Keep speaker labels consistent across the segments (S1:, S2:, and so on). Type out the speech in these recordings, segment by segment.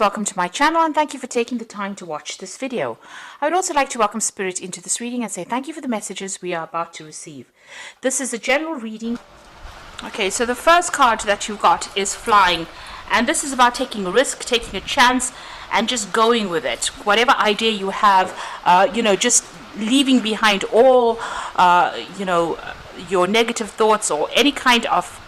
S1: Welcome to my channel and thank you for taking the time to watch this video. I would also like to welcome Spirit into this reading and say thank you for the messages we are about to receive. This is a general reading. Okay, so the first card that you've got is Flying, and this is about taking a risk, taking a chance, and just going with it. Whatever idea you have, just leaving behind all, your negative thoughts or any kind of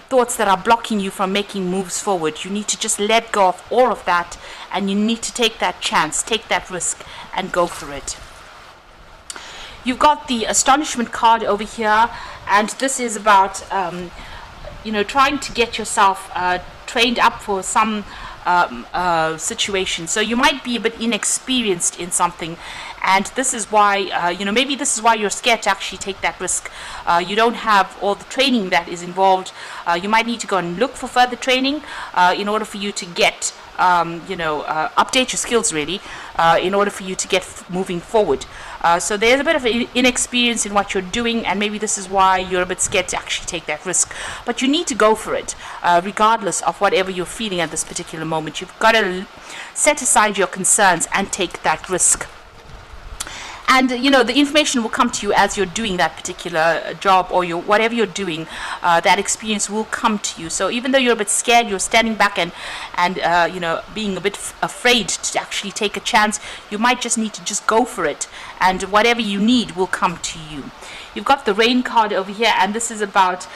S1: thoughts that are blocking you from making moves forward. You need to just let go of all of that, and you need to take that chance, take that risk, and go for it. You've got the Astonishment card over here, and this is about trying to get yourself trained up for some situation. So you might be a bit inexperienced in something, and this is why maybe this is why you're scared to actually take that risk. You don't have all the training that is involved. You might need to go and look for further training in order for you to get update your skills really, in order for you to get moving forward. So there's a bit of inexperience in what you're doing, and maybe this is why you're a bit scared to actually take that risk. But you need to go for it, regardless of whatever you're feeling at this particular moment. You've got to set aside your concerns and take that risk. And the information will come to you as you're doing that particular job, or whatever you're doing. That experience will come to you. So even though you're a bit scared, you're standing back and being a bit afraid to actually take a chance, you might just need to just go for it, and whatever you need will come to you. You've got the Rain card over here, and this is about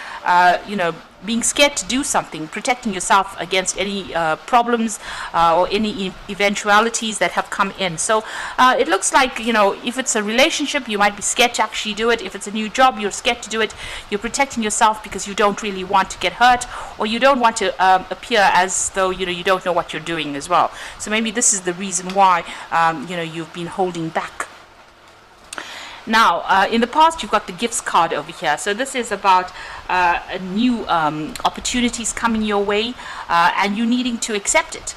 S1: being scared to do something, protecting yourself against any problems or any eventualities that have come in. So it looks like, if it's a relationship, you might be scared to actually do it. If it's a new job, you're scared to do it. You're protecting yourself because you don't really want to get hurt, or you don't want to appear as though you don't know what you're doing as well. So maybe this is the reason why you've been holding back. Now, in the past, you've got the Gifts card over here. So this is about new opportunities coming your way, and you needing to accept it.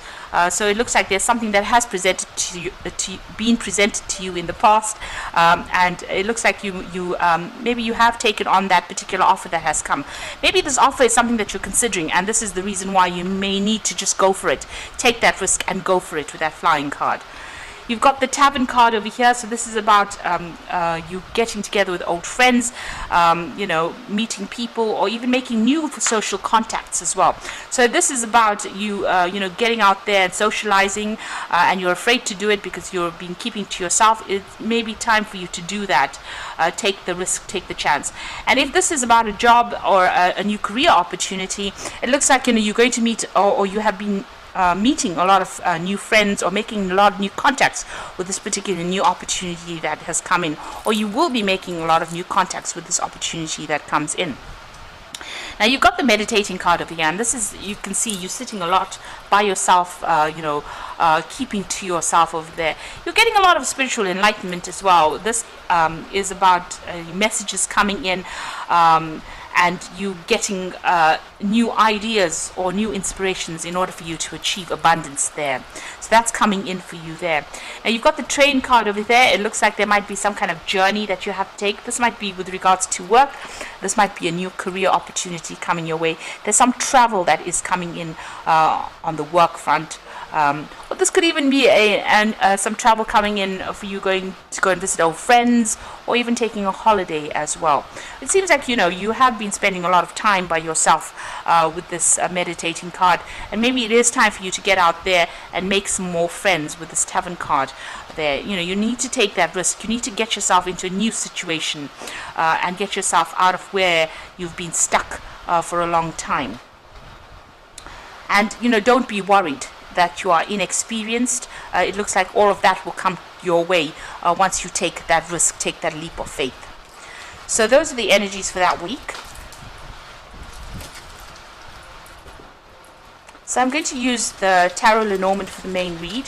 S1: So it looks like there's something that has been presented to you in the past, and it looks like maybe you have taken on that particular offer that has come. Maybe this offer is something that you're considering, and this is the reason why you may need to just go for it. Take that risk and go for it with that Flying card. You've got the Tavern card over here, so this is about you getting together with old friends, meeting people, or even making new social contacts as well. So this is about you, getting out there and socializing, and you're afraid to do it because you've been keeping to yourself. It may be time for you to do that. Take the risk, take the chance. And if this is about a job or a new career opportunity, it looks like you're going to meet, or you have been meeting a lot of new friends, or making a lot of new contacts with this particular new opportunity that has come in, or you will be making a lot of new contacts with this opportunity that comes in. Now you've got the Meditating card over here, and this is, you can see you're sitting a lot by yourself, keeping to yourself over there. You're getting a lot of spiritual enlightenment as well. This is about messages coming in, and you getting new ideas or new inspirations in order for you to achieve abundance there. So that's coming in for you there. Now you've got the Train card over there. It looks like there might be some kind of journey that you have to take. This might be with regards to work. This might be a new career opportunity coming your way. There's some travel that is coming in on the work front. But this could even be some travel coming in for you going to go and visit old friends, or even taking a holiday as well. It seems like you have been spending a lot of time by yourself with this Meditating card, and maybe it is time for you to get out there and make some more friends with this Tavern card there. You need to take that risk. You need to get yourself into a new situation, and get yourself out of where you've been stuck for a long time. And don't be worried that you are inexperienced. It looks like all of that will come your way once you take that risk, take that leap of faith. So those are the energies for that week. So I'm going to use the Tarot Lenormand for the main read.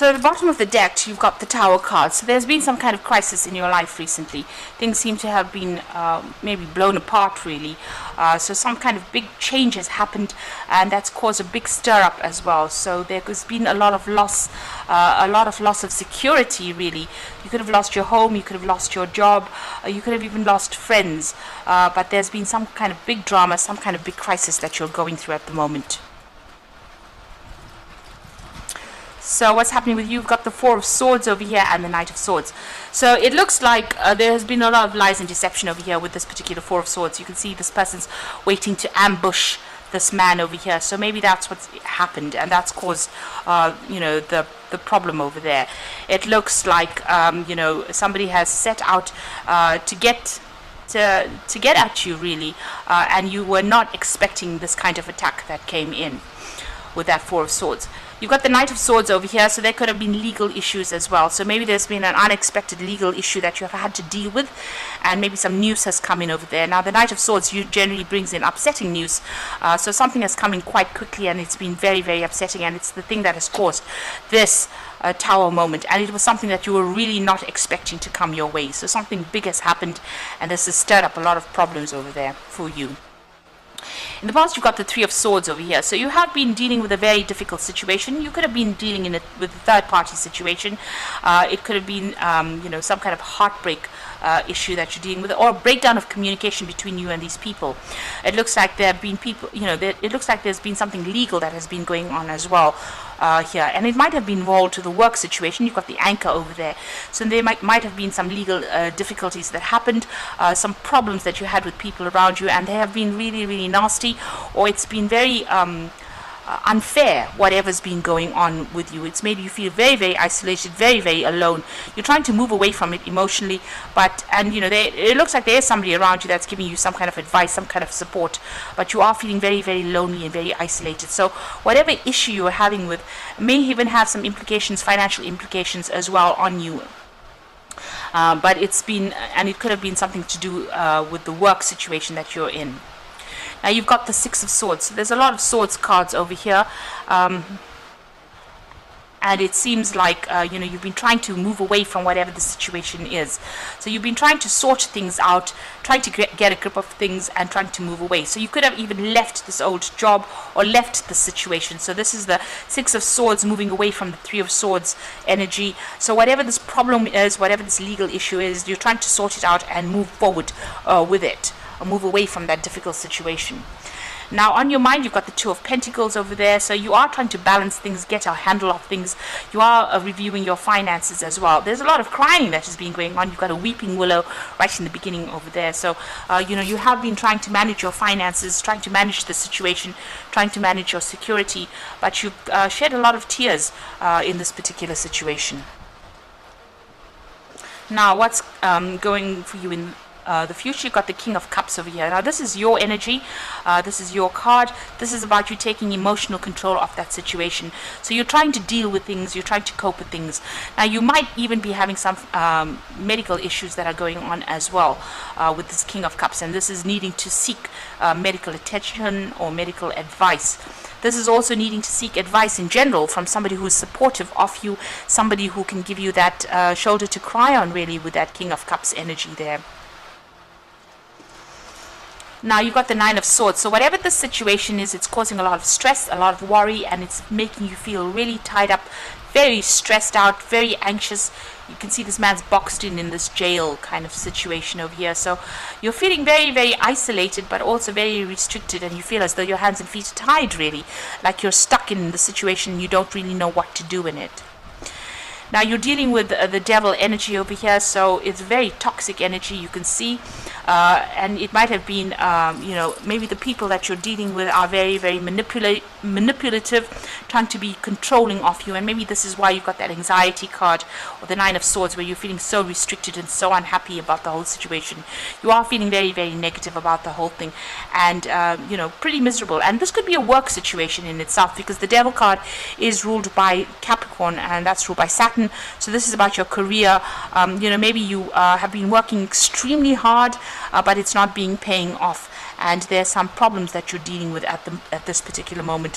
S1: So at the bottom of the deck, you've got the Tower card. So there's been some kind of crisis in your life recently. Things seem to have been maybe blown apart, really. So some kind of big change has happened, and that's caused a big stir-up as well. So there's been a lot of loss of security, really. You could have lost your home, you could have lost your job, you could have even lost friends. But there's been some kind of big drama, some kind of big crisis that you're going through at the moment. So what's happening with you? You've got the Four of Swords over here and the Knight of Swords. So it looks like there has been a lot of lies and deception over here with this particular Four of Swords. You can see this person's waiting to ambush this man over here. So maybe that's what's happened, and that's caused, the problem over there. It looks like, somebody has set out to get at you, really, and you were not expecting this kind of attack that came in with that Four of Swords. You've got the Knight of Swords over here, so there could have been legal issues as well. So maybe there's been an unexpected legal issue that you have had to deal with, and maybe some news has come in over there. Now, the Knight of Swords generally brings in upsetting news, so something has come in quite quickly, and it's been very, very upsetting, and it's the thing that has caused this Tower moment, and it was something that you were really not expecting to come your way. So something big has happened, and this has stirred up a lot of problems over there for you. In the past, you've got the Three of Swords over here. So you have been dealing with a very difficult situation. You could have been dealing with a third-party situation. It could have been, some kind of heartbreak issue that you're dealing with, or a breakdown of communication between you and these people. It looks like there have been people, it looks like there's been something legal that has been going on as well here, and it might have been involved to the work situation. You've got the Anchor over there, so there might have been some legal difficulties that happened, some problems that you had with people around you, and they have been really, really nasty, or it's been very unfair, whatever's been going on with you. It's made you feel very, very isolated, very, very alone. You're trying to move away from it emotionally, it looks like there is somebody around you that's giving you some kind of advice, some kind of support, but you are feeling very, very lonely and very isolated. So whatever issue you're having with may even have some implications, financial implications as well on you. But it's been, and it could have been something to do with the work situation that you're in. Now you've got the Six of Swords. So there's a lot of swords cards over here, and it seems like you've been trying to move away from whatever the situation is. So you've been trying to sort things out, trying to get a grip of things, and trying to move away. So you could have even left this old job or left the situation. So this is the Six of Swords moving away from the Three of Swords energy. So whatever this problem is, whatever this legal issue is, you're trying to sort it out and move forward with it. Move away from that difficult situation. Now on your mind, you've got the Two of Pentacles over there, so you are trying to balance things, get a handle of things. You are reviewing your finances as well. There's a lot of crying that has been going on. You've got a weeping willow right in the beginning over there, so you have been trying to manage your finances, trying to manage the situation, trying to manage your security, but you've shed a lot of tears in this particular situation. Now what's going for you in the future? You've got the King of Cups over here. Now this is your energy, this is your card. This is about you taking emotional control of that situation. So you're trying to deal with things, you're trying to cope with things. Now you might even be having some medical issues that are going on as well with this King of Cups, and this is needing to seek medical attention or medical advice. This is also needing to seek advice in general from somebody who is supportive of you, somebody who can give you that shoulder to cry on, really, with that King of Cups energy there. Now you've got the Nine of Swords. So whatever the situation is, it's causing a lot of stress, a lot of worry, and it's making you feel really tied up, very stressed out, very anxious. You can see this man's boxed in this jail kind of situation over here. So you're feeling very, very isolated, but also very restricted, and you feel as though your hands and feet are tied, really, like you're stuck in the situation. You don't really know what to do in it. Now you're dealing with the devil energy over here, so it's very toxic energy, you can see, and it might have been, maybe the people that you're dealing with are very, very manipulative, trying to be controlling of you, and maybe this is why you've got that anxiety card, or the Nine of Swords, where you're feeling so restricted and so unhappy about the whole situation. You are feeling very, very negative about the whole thing, and, pretty miserable. And this could be a work situation in itself, because the devil card is ruled by Capricorn, and that's ruled by Saturn. So this is about your career. Maybe you have been working extremely hard, but it's not paying off, and there's some problems that you're dealing with at this particular moment,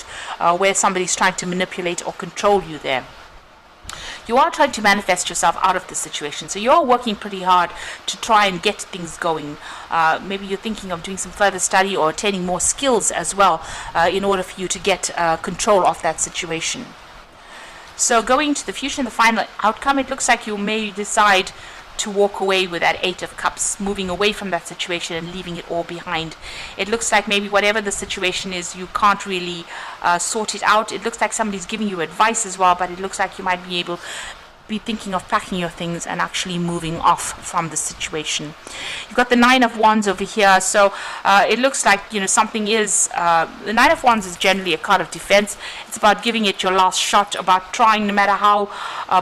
S1: where somebody's trying to manipulate or control you there. You are trying to manifest yourself out of the situation. So you're working pretty hard to try and get things going. Maybe you're thinking of doing some further study or attaining more skills as well in order for you to get control of that situation. So going to the future and the final outcome, it looks like you may decide to walk away with that Eight of Cups, moving away from that situation and leaving it all behind. It looks like maybe whatever the situation is, you can't really sort it out. It looks like somebody's giving you advice as well, but it looks like you might be thinking of packing your things and actually moving off from the situation. You've got the Nine of Wands over here, so it looks like, you know, something is the Nine of Wands is generally a card of defense. It's about giving it your last shot, about trying, no matter how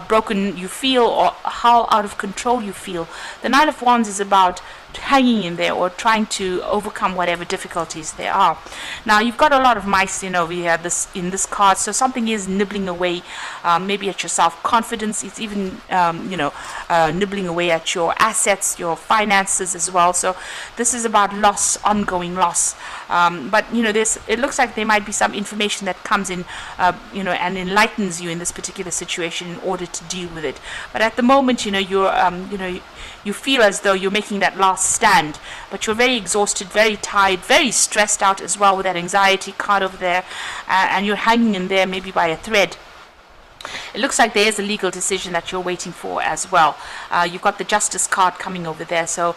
S1: broken you feel or how out of control you feel. The Nine of Wands is about hanging in there or trying to overcome whatever difficulties there are. Now you've got a lot of mice in over here in this card, so something is nibbling away maybe at your self-confidence. It's even nibbling away at your assets, your finances as well. So this is about loss, ongoing loss. But you know, it looks like there might be some information that comes in and enlightens you in this particular situation in order to deal with it. But at the moment, you feel as though you're making that last stand, but you're very exhausted, very tired, very stressed out as well with that anxiety card over there, and you're hanging in there maybe by a thread. It looks like there is a legal decision that you're waiting for as well. You've got the Justice card coming over there, so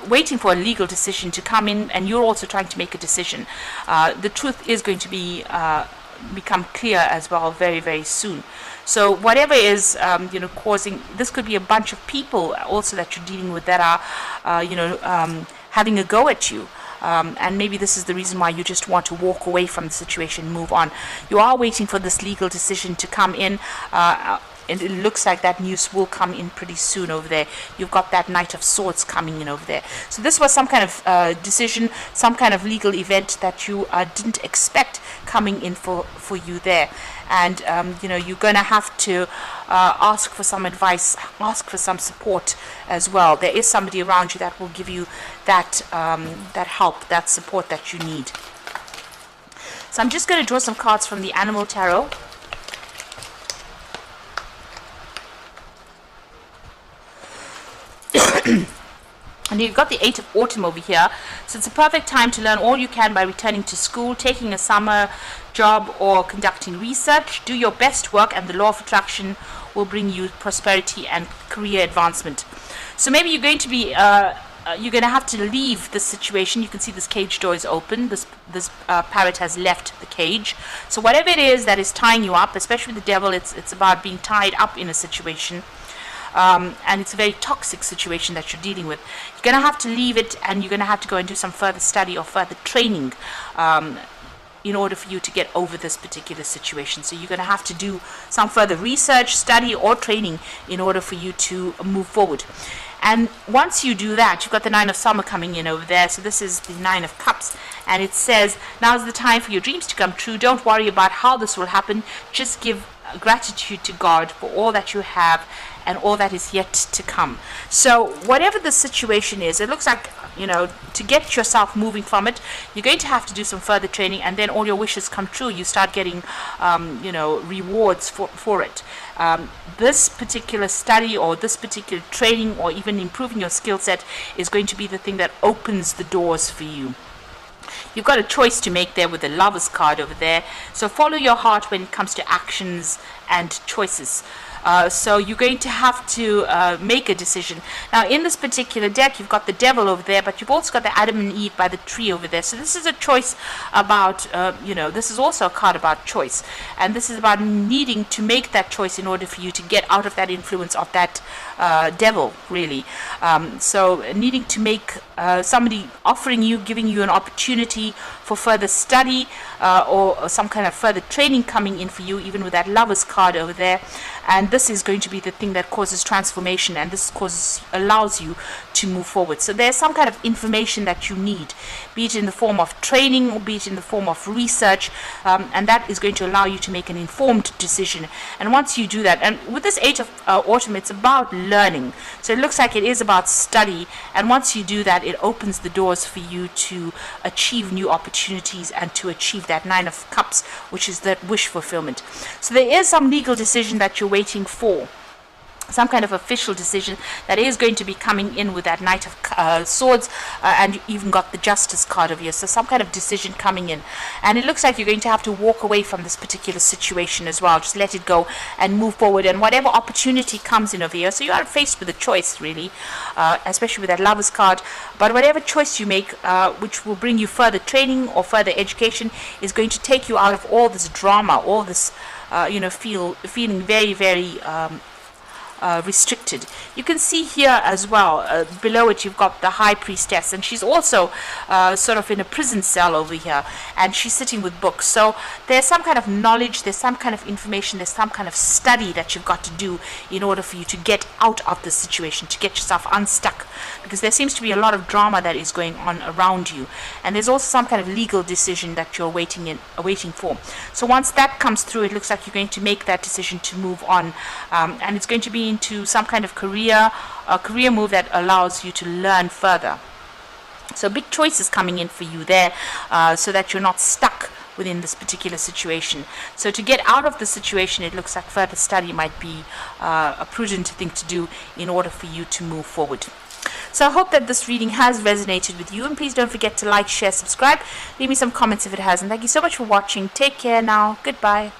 S1: waiting for a legal decision to come in, and you're also trying to make a decision. The truth is going to become clear as well very, very soon. So whatever is causing this, could be a bunch of people also that you're dealing with that are having a go at you. And maybe this is the reason why you just want to walk away from the situation, move on. You are waiting for this legal decision to come in, and it looks like that news will come in pretty soon over there. You've got that Knight of Swords coming in over there. So this was some kind of decision, some kind of legal event that you didn't expect coming in for you there. And you're going to have to ask for some advice, ask for some support as well. There is somebody around you that will give you that help, that support that you need. So I'm just going to draw some cards from the Animal Tarot. And you've got the Eight of Autumn over here, so it's a perfect time to learn all you can by returning to school, taking a summer job, or conducting research. Do your best work, and the law of attraction will bring you prosperity and career advancement. So maybe you're going to be you're going to have to leave this situation. You can see this cage door is open. This parrot has left the cage. So whatever it is that is tying you up, especially the devil, it's about being tied up in a situation. And it's a very toxic situation that you're dealing with. You're going to have to leave it, and you're going to have to go and do some further study or further training in order for you to get over this particular situation. So you're going to have to do some further research, study, or training in order for you to move forward. And once you do that, you've got the Nine of Summer coming in over there. So this is the Nine of Cups, and it says, now's the time for your dreams to come true. Don't worry about how this will happen. Just give gratitude to God for all that you have and all that is yet to come. So whatever the situation is, it looks like, to get yourself moving from it, you're going to have to do some further training, and then all your wishes come true. You start getting rewards for it. This particular study or this particular training or even improving your skill set is going to be the thing that opens the doors for you. You've got a choice to make there with the Lovers card over there. So follow your heart when it comes to actions and choices. So you're going to have to make a decision. Now in this particular deck, you've got the Devil over there, but you've also got the Adam and Eve by the tree over there. So this is a choice about, this is also a card about choice. And this is about needing to make that choice in order for you to get out of that influence of that devil, really. So needing to make somebody offering you, giving you an opportunity for further study or some kind of further training coming in for you, even with that Lovers card over there. And this is going to be the thing that causes transformation, and this allows you to move forward. So there's some kind of information that you need, be it in the form of training or be it in the form of research, and that is going to allow you to make an informed decision. And once you do that, and with this age of autumn, it's about learning. So it looks like it is about study, and once you do that, it opens the doors for you to achieve new opportunities and to achieve that Nine of Cups, which is that wish fulfillment. So there is some legal decision that you're waiting for, some kind of official decision that is going to be coming in with that Knight of Swords, and you even got the Justice card over here. So some kind of decision coming in, and it looks like you're going to have to walk away from this particular situation as well. Just let it go and move forward, and whatever opportunity comes in over here. So you are faced with a choice, really, especially with that Lovers card. But whatever choice you make, which will bring you further training or further education, is going to take you out of all this drama, all this feeling very, very restricted. You can see here as well, below it you've got the High Priestess, and she's also sort of in a prison cell over here, and she's sitting with books. So there's some kind of knowledge, there's some kind of information, there's some kind of study that you've got to do in order for you to get out of the situation, to get yourself unstuck, because there seems to be a lot of drama that is going on around you, and there's also some kind of legal decision that you're waiting for. So once that comes through, it looks like you're going to make that decision to move on, and it's going to be into some kind of career move that allows you to learn further. So big choices coming in for you there, so that you're not stuck within this particular situation. So to get out of the situation, it looks like further study might be a prudent thing to do in order for you to move forward. So I hope that this reading has resonated with you, and please don't forget to like, share, subscribe, leave me some comments if it has, and thank you so much for watching. Take care now. Goodbye.